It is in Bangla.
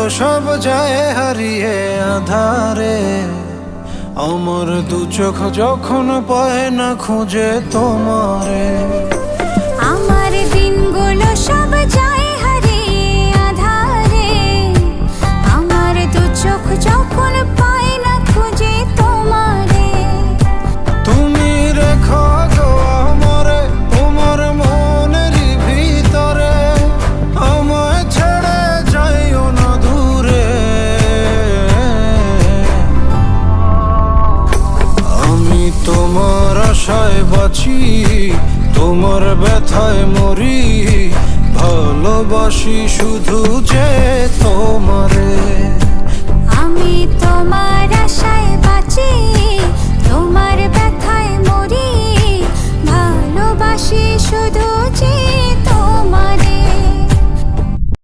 সব যায় হারিয়ে আধারে। আমার দু চোখ যখন পায় না খুঁজে তোমারে। আমার দিনগুলো সব যায় হারিয়ে আধারে। আমার দু চোখ যখন পায় না খুঁজে তোমারে। তুমি রেখো গো আমারে তোমার মনেরই ভিতরে, আমায় ছেড়ে যাইও না দূরে। আমি তোমার আশায় বাঁচি, তোমার ব্যথায় মরি, ভালোবাসি শুধু যে তোমারে। আমি তোমার আশায়